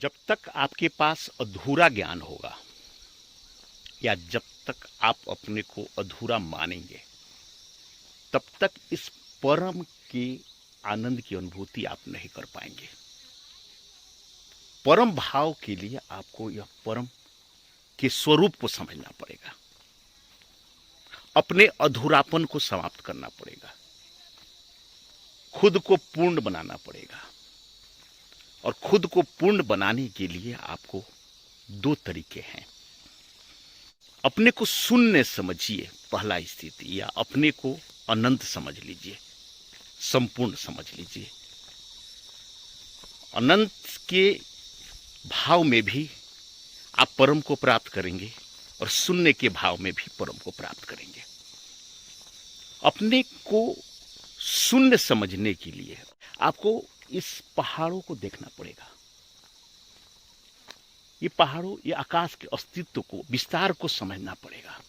जब तक आपके पास अधूरा ज्ञान होगा या जब तक आप अपने को अधूरा मानेंगे, तब तक इस परम के आनंद की अनुभूति आप नहीं कर पाएंगे। परम भाव के लिए आपको यह परम के स्वरूप को समझना पड़ेगा, अपने अधूरापन को समाप्त करना पड़ेगा, खुद को पूर्ण बनाना पड़ेगा। और खुद को पूर्ण बनाने के लिए आपको दो तरीके हैं। अपने को शून्य समझिए, पहला स्थिति, या अपने को अनंत समझ लीजिए, संपूर्ण समझ लीजिए। अनंत के भाव में भी आप परम को प्राप्त करेंगे और शून्य के भाव में भी परम को प्राप्त करेंगे। अपने को शून्य समझने के लिए आपको इस पहाड़ों को देखना पड़ेगा। ये पहाड़ों, ये आकाश के अस्तित्व को, विस्तार को समझना पड़ेगा।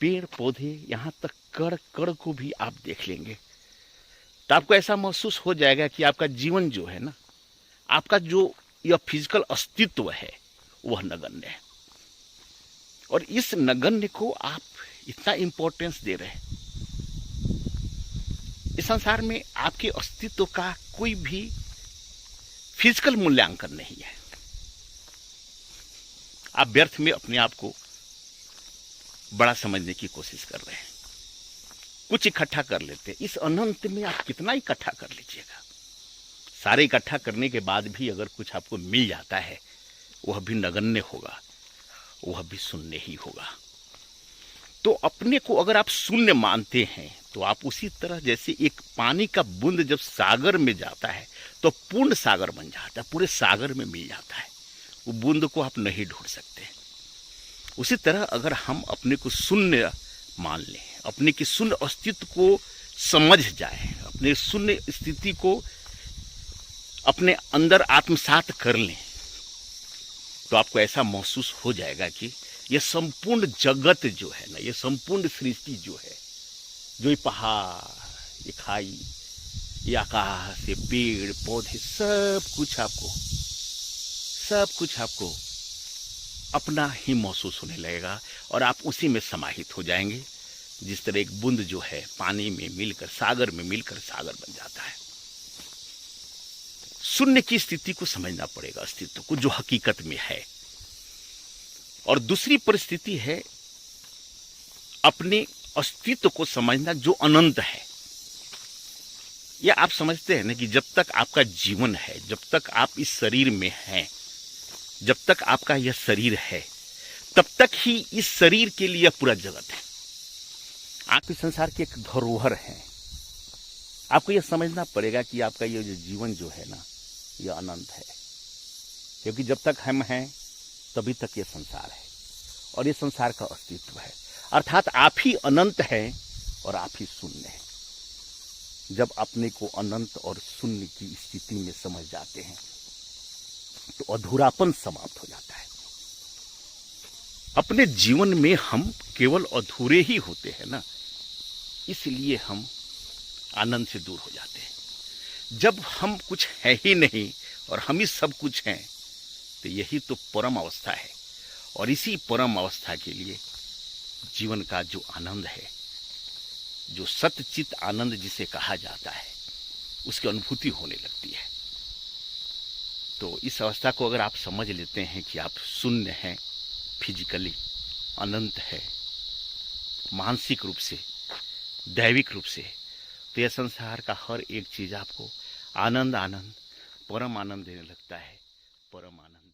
पेड़ पौधे, यहां तक कण कण को भी आप देख लेंगे तो आपको ऐसा महसूस हो जाएगा कि आपका जीवन जो है ना, आपका जो यह फिजिकल अस्तित्व है वह नगण्य है। और इस नगण्य को आप इतना इंपॉर्टेंस दे रहे हैं। इस संसार में आपके अस्तित्व का कोई भी फिजिकल मूल्यांकन नहीं है। आप व्यर्थ में अपने आप को बड़ा समझने की कोशिश कर रहे हैं, कुछ इकट्ठा कर लेते हैं। इस अनंत में आप कितना इकट्ठा कर लीजिएगा, सारे इकट्ठा करने के बाद भी अगर कुछ आपको मिल जाता है, वह भी नगण्य होगा, वह भी शून्य ही होगा। तो अपने को अगर आप शून्य मानते हैं तो आप उसी तरह जैसे एक पानी का बूंद जब सागर में जाता है तो पूर्ण सागर बन जाता है, पूरे सागर में मिल जाता है, वो बूंद को आप नहीं ढूंढ सकते। उसी तरह अगर हम अपने को शून्य मान लें, अपने की शून्य अस्तित्व को समझ जाए, अपने शून्य स्थिति को अपने अंदर आत्मसात कर लें, तो आपको ऐसा महसूस हो जाएगा कि यह संपूर्ण जगत जो है ना, यह संपूर्ण सृष्टि जो है, जो ये पहाड़, ये खाई, ये आकाश, ये पेड़ पौधे, सब कुछ आपको अपना ही महसूस होने लगेगा और आप उसी में समाहित हो जाएंगे। जिस तरह एक बूंद जो है पानी में मिलकर, सागर में मिलकर सागर बन जाता है। शून्य की स्थिति को समझना पड़ेगा, अस्तित्व को, जो हकीकत में है। और दूसरी परिस्थिति है अपने अस्तित्व को समझना जो अनंत है। यह आप समझते हैं ना कि जब तक आपका जीवन है, जब तक आप इस शरीर में हैं, जब तक आपका यह शरीर है, तब तक ही इस शरीर के लिए पूरा जगत है। आप इस संसार के एक धरोहर हैं। आपको यह समझना पड़ेगा कि आपका यह जो जीवन जो है ना, यह अनंत है, क्योंकि जब तक हम हैं तभी तक यह संसार है और यह संसार का अस्तित्व है। अर्थात आप ही अनंत हैं और आप ही शून्य हैं। जब अपने को अनंत और शून्य की स्थिति में समझ जाते हैं तो अधूरापन समाप्त हो जाता है। अपने जीवन में हम केवल अधूरे ही होते हैं ना, इसलिए हम आनंद से दूर हो जाते हैं। जब हम कुछ है ही नहीं और हम ही सब कुछ हैं, तो यही तो परम अवस्था है। और इसी परम अवस्था के लिए जीवन का जो आनंद है, जो सतचित आनंद जिसे कहा जाता है, उसकी अनुभूति होने लगती है। तो इस अवस्था को अगर आप समझ लेते हैं कि आप शून्य हैं, फिजिकली अनंत है, मानसिक रूप से, दैविक रूप से, तो यह संसार का हर एक चीज आपको आनंद परम आनंद देने लगता है। परम आनंद।